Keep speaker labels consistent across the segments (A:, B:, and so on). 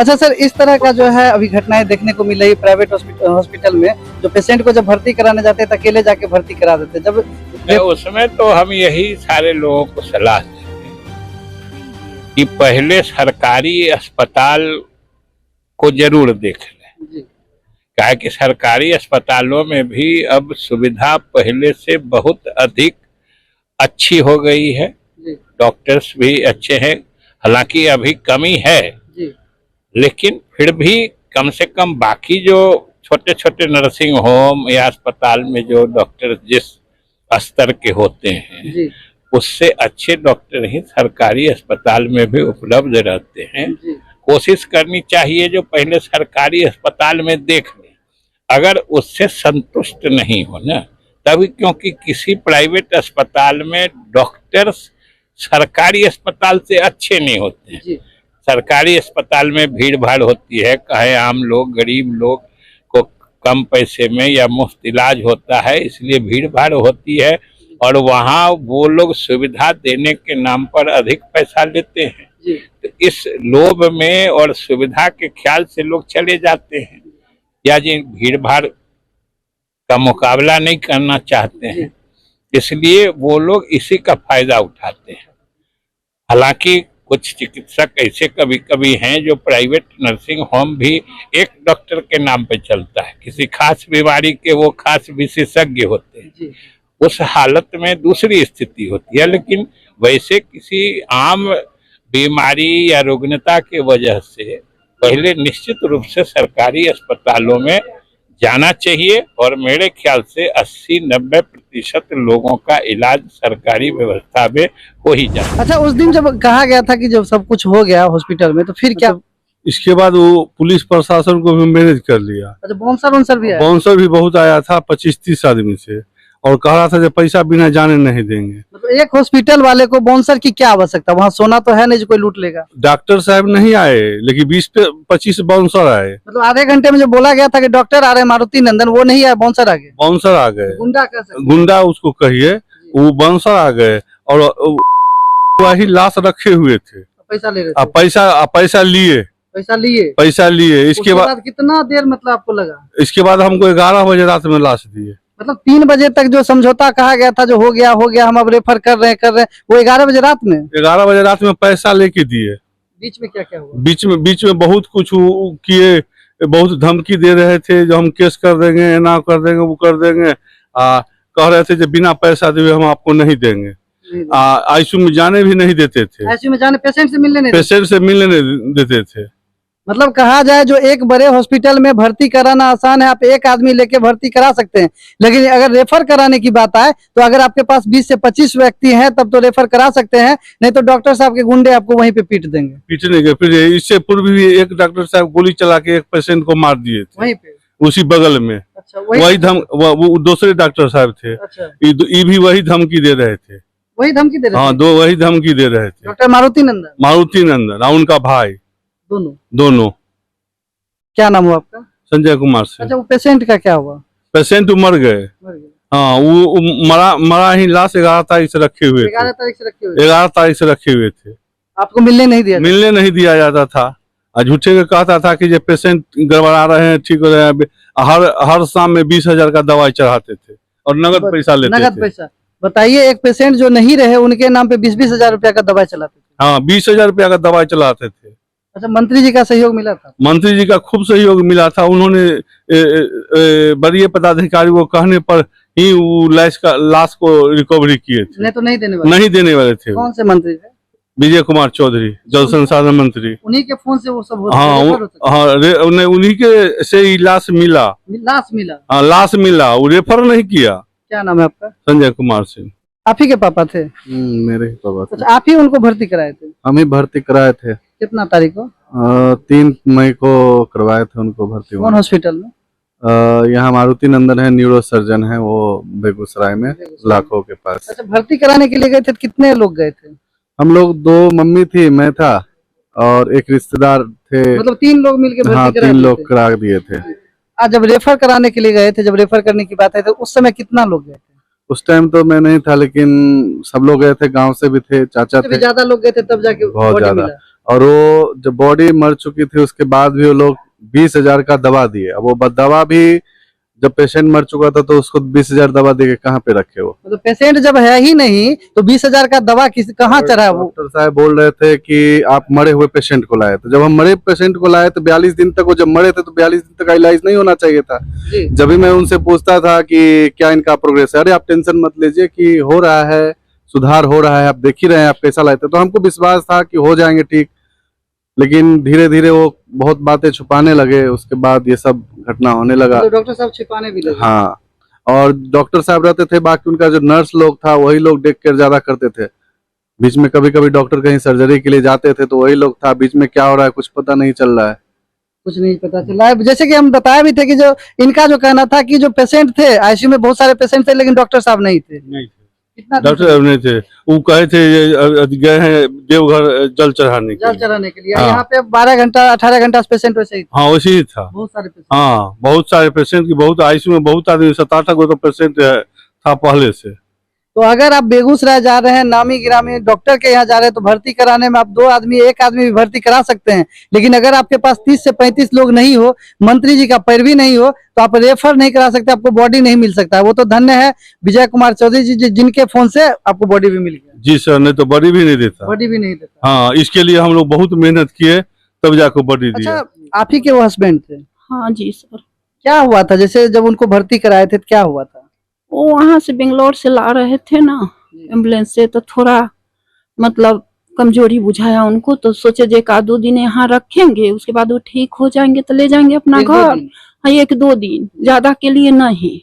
A: अच्छा सर, इस तरह का जो है अभी घटनाएं देखने को मिल रही है प्राइवेट हॉस्पिटल में, जो पेशेंट को जब भर्ती कराने जाते हैं तो अकेले जाके भर्ती करा देते हैं। जब
B: उसमें तो हम यही सारे लोगों को सलाह देते हैं कि पहले सरकारी अस्पताल को जरूर देख लें, क्या कि सरकारी अस्पतालों में भी अब सुविधा पहले से बहुत अधिक अच्छी हो गई है, डॉक्टर्स भी अच्छे हैं, हालांकि अभी कमी है लेकिन फिर भी कम से कम बाकी जो छोटे छोटे नर्सिंग होम या अस्पताल में जो डॉक्टर जिस स्तर के होते हैं उससे अच्छे डॉक्टर ही सरकारी अस्पताल में भी उपलब्ध रहते हैं। कोशिश करनी चाहिए जो पहले सरकारी अस्पताल में देख लें, अगर उससे संतुष्ट नहीं हो ना तभी, क्योंकि किसी प्राइवेट अस्पताल में डॉक्टर्स सरकारी अस्पताल से अच्छे नहीं होते हैं। सरकारी अस्पताल में भीड़ भाड़ होती है, कहे आम लोग गरीब लोग को कम पैसे में या मुफ्त इलाज होता है, इसलिए भीड़ भाड़ होती है और वहाँ वो लोग सुविधा देने के नाम पर अधिक पैसा लेते हैं। तो इस लोभ में और सुविधा के ख्याल से लोग चले जाते हैं या जिन भीड़ भाड़ का मुकाबला नहीं करना चाहते हैं, इसलिए वो लोग इसी का फायदा उठाते हैं। हालांकि कुछ चिकित्सक ऐसे कभी कभी हैं जो प्राइवेट नर्सिंग होम भी एक डॉक्टर के नाम पे चलता है, किसी खास बीमारी के वो खास विशेषज्ञ होते हैं, उस हालत में दूसरी स्थिति होती है। लेकिन वैसे किसी आम बीमारी या रुग्णता के वजह से पहले निश्चित रूप से सरकारी अस्पतालों में जाना चाहिए और मेरे ख्याल से 80-90% लोगों का इलाज सरकारी व्यवस्था में हो ही जाए।
A: अच्छा, उस दिन जब कहा गया था कि जब सब कुछ हो गया हॉस्पिटल में तो फिर क्या?
C: इसके बाद वो पुलिस प्रशासन को भी मैनेज कर लिया।
A: अच्छा, बाउंसर भी आया?
C: बाउंसर भी बहुत आया था, 25-30 आदमी से, और कह रहा था कि पैसा बिना जाने नहीं देंगे।
A: मतलब एक हॉस्पिटल वाले को बाउंसर की क्या आवश्यकता? वहाँ सोना तो है नहीं जो कोई लूट लेगा।
C: डॉक्टर साहब नहीं आए लेकिन 20-25 बाउंसर आए।
A: मतलब आधे घंटे में जो बोला गया था कि डॉक्टर आ रहे मारुति नंदन, वो नहीं आया, बाउंसर आ गए।
C: बाउंसर आ गए,
A: गुंडा कह सकते,
C: गुंडा उसको कहिए, वो बाउंसर आ गए और वही लाश रखे हुए थे,
A: पैसा ले रहे थे।
C: पैसा लिए। इसके बाद
A: कितना देर मतलब आपको लगा?
C: इसके बाद हमको 11 बजे रात में लाश दिए।
A: मतलब 3 बजे तक जो समझौता कहा गया था, जो हो गया हम अब रेफर कर रहे हैं, वो 11 बजे रात में?
C: 11 बजे रात में पैसा लेके दिए।
A: बीच में क्या क्या हुआ?
C: बीच में बहुत कुछ किए, बहुत धमकी दे रहे थे, जो हम केस कर देंगे, ना कर देंगे, वो कर देंगे। कह रहे थे कि बिना पैसा दिए हम आपको नहीं देंगे। आईसीयू में जाने भी नहीं देते थे।
A: आईसीयू में जाने, पेशेंट से मिलने
C: नहीं देते थे। मतलब
A: कहा जाए जो एक बड़े हॉस्पिटल में भर्ती कराना आसान है, आप एक आदमी लेके भर्ती करा सकते हैं, लेकिन अगर रेफर कराने की बात आए तो अगर आपके पास 20 से 25 व्यक्ति हैं तब तो रेफर करा सकते हैं, नहीं तो डॉक्टर साहब के गुंडे आपको वहीं पे पीट देंगे।
C: पीटने के फिर इससे पूर्व भी एक डॉक्टर साहब गोली चला के एक पेशेंट को मार दिए थे
A: वहीं पे,
C: उसी बगल में।
A: अच्छा,
C: वो दूसरे डॉक्टर साहब थे। अच्छा, ये भी वही धमकी दे रहे थे।
A: वही धमकी दे रहे थे?
C: हाँ, वही धमकी दे रहे थे।
A: डॉक्टर मारुति नंदन
C: और उनका भाई, दोनों। क्या नाम हुआ आपका? संजय कुमार से।
A: अच्छा, वो पेशेंट का क्या हुआ?
C: पेशेंट मर गए। हाँ, वो मरा ही, लाश 11 तारीख से रखे हुए थे। 11 तारीख से रखे हुए थे।
A: आपको मिलने नहीं दिया
C: जाता था। झूठे के कहता था कि ये पेशेंट गड़बड़ा रहे हैं, ठीक हो रहे हैं। हर शाम में 20,000 का दवाई चढ़ाते थे और नगद पैसा लेते थे।
A: नगद पैसा? बताइए, एक पेशेंट जो नहीं रहे उनके नाम पे 20-20 हजार रुपया का दवाई चलाते थे।
C: हाँ, 20,000 रुपया का दवाई चलाते थे।
A: अच्छा, मंत्री जी का सहयोग मिला था?
C: मंत्री जी का खूब सहयोग मिला था। उन्होंने वरीय पदाधिकारी को कहने पर ही वो लाश को रिकवरी किए थे।
A: नहीं तो नहीं देने वाले थे। कौन से मंत्री थे?
C: विजय कुमार चौधरी, जल संसाधन मंत्री।
A: उन्हीं के फोन से वो सब
C: उन्हीं के से ही लाश मिला। हाँ, लाश मिला, वो रेफर नहीं किया।
A: क्या नाम है आपका?
C: संजय कुमार सिंह।
A: आप ही के पापा थे?
C: मेरे ही पापा थे।
A: अच्छा, आप ही उनको भर्ती कराए थे?
C: हम ही भर्ती कराए थे।
A: कितना तारीख को?
C: 3 मई को करवाए थे उनको भर्ती।
A: कौन हॉस्पिटल में?
C: यहाँ मारुति नंदन है, न्यूरो सर्जन है, वो बेगूसराय में, लाखों के पास।
A: अच्छा, भर्ती कराने के लिए गए थे, कितने लोग गए थे?
C: हम लोग 2 मम्मी थी, मैं था और एक रिश्तेदार थे।
A: मतलब 3 लोग मिलकर भर्ती?
C: हाँ, 3 लोग करा दिए थे।
A: आज जब रेफर कराने के लिए गए थे, जब रेफर करने की बात है तो उस समय कितना लोग गए थे?
C: उस टाइम तो मैं नहीं था, लेकिन सब लोग गए थे, गांव से भी थे, चाचा थे।
A: ज्यादा लोग गए थे तब जाके
C: बहुत ज्यादा। और वो जब बॉडी मर चुकी थी उसके बाद भी वो लोग 20,000 का दवा दिए। अब वो दवा भी जब पेशेंट मर चुका था तो उसको 20,000 दवा दे के कहाँ पे रखे वो।
A: तो पेशेंट जब है ही नहीं तो 20,000 का दवा कहाँ चढ़ा वो?
C: डॉक्टर साहब बोल रहे थे कि आप मरे हुए पेशेंट को लाए। तो जब हम मरे पेशेंट को लाए तो 42 दिन तक, वो जब मरे थे तो 42 दिन तक का इलाज नहीं होना चाहिए था। जब भी मैं उनसे पूछता था कि क्या इनका प्रोग्रेस है, अरे आप टेंशन मत लीजिए कि हो रहा है, सुधार हो रहा है, आप देख ही रहे हैं आप कैसा लाए थे। तो हमको विश्वास था कि हो जाएंगे ठीक, लेकिन धीरे धीरे वो बहुत बातें छुपाने लगे, उसके बाद ये सब घटना होने लगा।
A: तो डॉक्टर साहब छिपाने भी लगे?
C: हाँ, और डॉक्टर साहब रहते थे, बाकी उनका जो नर्स लोग था वही लोग देख कर ज्यादा करते थे। बीच में कभी कभी डॉक्टर कहीं सर्जरी के लिए जाते थे तो वही लोग था, बीच में क्या हो रहा है कुछ पता नहीं चल रहा है।
A: कुछ नहीं पता चला है। जैसे कि हम बताया भी थे कि जो इनका जो कहना था कि जो पेशेंट थे आईसीयू में, बहुत सारे पेशेंट थे लेकिन डॉक्टर साहब नहीं थे। कितना
C: डॉक्टर साहब नहीं थे, वो कहे थे गए हैं देवघर जल चढ़ाने के
A: जल
C: लिए।
A: चढ़ाने के लिए।
C: हाँ।
A: यहाँ पे 12 घंटा 18 घंटा पेशेंट वैसे ही था।
C: हाँ वैसे ही था।
A: बहुत सारे पेशेंट।
C: हाँ बहुत सारे पेशेंट की, बहुत आईसीयू में बहुत आदमी, 7-8 गो तो पेशेंट था पहले से।
A: तो अगर आप बेगूसराय जा रहे हैं, नामी गिरामी डॉक्टर के यहाँ जा रहे हैं, तो भर्ती कराने में आप 2 आदमी 1 आदमी भी भर्ती करा सकते हैं। लेकिन अगर आपके पास 30 से 35 लोग नहीं हो, मंत्री जी का पैरवी नहीं हो, तो आप रेफर नहीं करा सकते, आपको बॉडी नहीं मिल सकता है। वो तो धन्य है विजय कुमार चौधरी जी जिनके फोन से आपको बॉडी भी मिल गया।
C: जी सर, नहीं तो बॉडी भी नहीं देता।
A: बॉडी भी नहीं देता।
C: हाँ, इसके लिए हम लोग बहुत मेहनत किए तब जाकर बॉडी दिया।
A: अच्छा, आप ही के वो हस्बैंड थे?
D: हाँ जी सर।
A: क्या हुआ था जैसे जब उनको भर्ती कराए थे तो क्या हुआ था?
D: वो वहाँ से बेंगलोर से ला रहे थे ना एम्बुलेंस से, तो थोड़ा मतलब कमजोरी बुझाया उनको, तो सोचे जे 1-2 दिन यहाँ रखेंगे, उसके बाद वो ठीक हो जाएंगे तो ले जाएंगे अपना
A: 1-2
D: घर।
A: दिन?
D: हाँ 1-2 दिन, ज्यादा के लिए नहीं।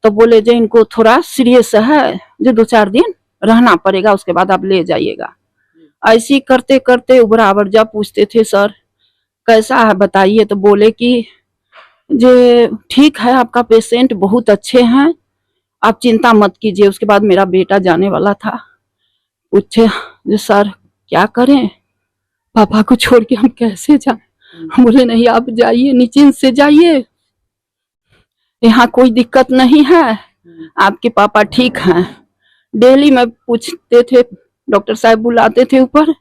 D: तो बोले जे इनको थोड़ा सीरियस है, जो 2-4 दिन रहना पड़ेगा, उसके बाद आप ले जाइएगा। ऐसे करते करते बराबर जब पूछते थे सर कैसा है बताइए, तो बोले कि जे ठीक है, आपका पेशेंट बहुत अच्छे हैं, आप चिंता मत कीजिए। उसके बाद मेरा बेटा जाने वाला था, पूछे जो सर क्या करें, पापा को छोड़ के हम कैसे जाएं? हम बोले नहीं आप जाइए, निश्चिंत से जाइए, यहाँ कोई दिक्कत नहीं है, आपके पापा ठीक हैं। डेली में पूछते थे, डॉक्टर साहब बुलाते थे ऊपर,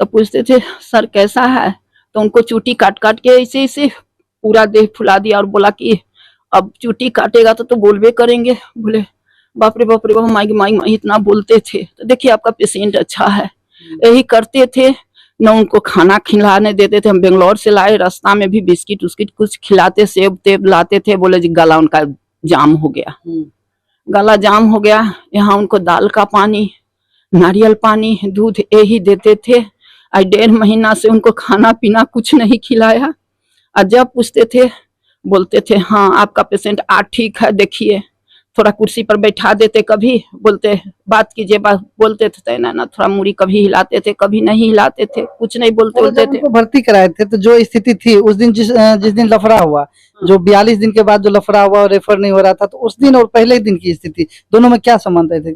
D: तो पूछते थे सर कैसा है, तो उनको चूटी काट काट के ऐसे ऐसे पूरा देह फुला दिया और बोला कि अब चूटी काटेगा तो बोलबे करेंगे। बोले बाप रे बाप, माई माई माई इतना बोलते थे। तो देखिए आपका पेशेंट अच्छा है, यही करते थे। न उनको खाना खिलाने देते थे, हम बेंगलोर से लाए, रास्ता में भी बिस्किट उस्किट कुछ खिलाते, सेब तेब लाते थे। बोले जी गला उनका जाम हो गया, गला जाम हो गया। यहाँ उनको दाल का पानी, नारियल पानी, दूध यही देते थे। 1.5 महीना से उनको खाना पीना कुछ नहीं खिलाया। और जब पूछते थे बोलते थे हाँ आपका पेशेंट ठीक है, देखिए। थोड़ा कुर्सी पर बैठा देते, कभी बोलते बात कीजिए, बोलते थे ना, थोड़ा मुड़ी कभी हिलाते थे, कभी नहीं हिलाते थे, कुछ नहीं बोलते बोलते थे।
A: भर्ती कराए थे तो जो स्थिति थी उस दिन, जिस दिन लफड़ा हुआ, जो 42 दिन के बाद जो लफड़ा हुआ और रेफर नहीं हो रहा था, तो उस दिन और पहले दिन की स्थिति दोनों में क्या संबंध थे?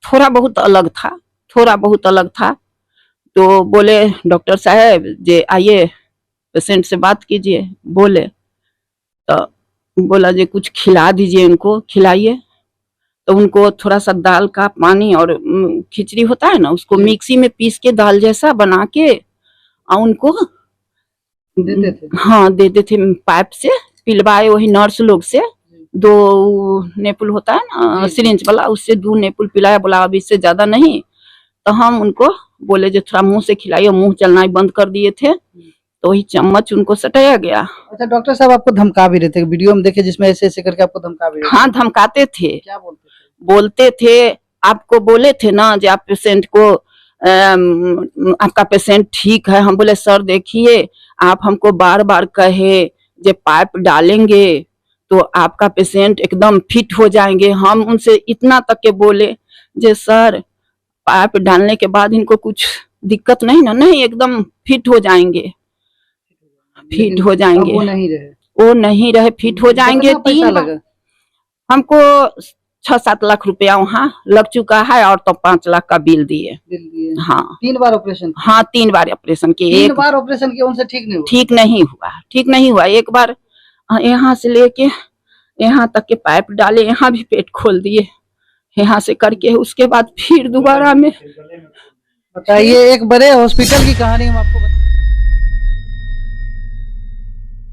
D: थोड़ा बहुत अलग था, थोड़ा बहुत अलग था। तो बोले डॉक्टर साहब जे आइए पेशेंट से बात कीजिए। बोले तो बोला जी कुछ खिला दीजिए, इनको खिलाइए। तो उनको थोड़ा सा दाल का पानी और खिचड़ी होता है ना, उसको मिक्सी में पीस के दाल जैसा बना के और उनको
A: देते थे।
D: हाँ देते थे, पाइप से पिलवाए वही नर्स लोग से। 2 नेपुल होता है ना सिरिंज वाला, उससे 2 नेपुल पिलाया। बोला अब इससे ज्यादा नहीं। तो हम उनको बोले जो थोड़ा मुंह से खिलाइए, मुंह चलना ही बंद कर दिए थे, तो वही चम्मच उनको सटाया गया।
A: अच्छा, डॉक्टर साहब आपको धमका भी रहे थे, वीडियो में देखे जिसमें ऐसे ऐसे करके आपको धमका भी रहे थे?
D: हाँ धमकाते थे।
A: क्या बोलते थे?
D: बोलते थे आपको बोले थे ना जो आप पेशेंट को आपका पेशेंट ठीक है। हम बोले सर देखिए आप हमको बार बार कहे जो पाइप डालेंगे तो आपका पेशेंट एकदम फिट हो जाएंगे। हम उनसे इतना तक के बोले जे सर पाइप डालने के बाद इनको कुछ दिक्कत नहीं ना? नहीं, एकदम फिट हो जाएंगे, फिट हो जाएंगे।
A: वो नहीं रहे,
D: वो नहीं रहे, फिट हो जाएंगे। 3 हमको 6-7 लाख रुपया वहाँ लग चुका है, और तो 5 लाख का बिल दिए। हाँ
A: 3 बार ऑपरेशन?
D: हाँ 3 बार ऑपरेशन किए।
A: 3 बार ऑपरेशन किया, उनसे ठीक नहीं हुआ?
D: ठीक नहीं हुआ, ठीक नहीं हुआ। एक बार यहाँ से लेके यहाँ तक के पाइप डाले, यहाँ भी पेट खोल दिए यहाँ से करके। उसके बाद फिर दोबारा में
A: बताइए, एक बड़े हॉस्पिटल की कहानी हम आपको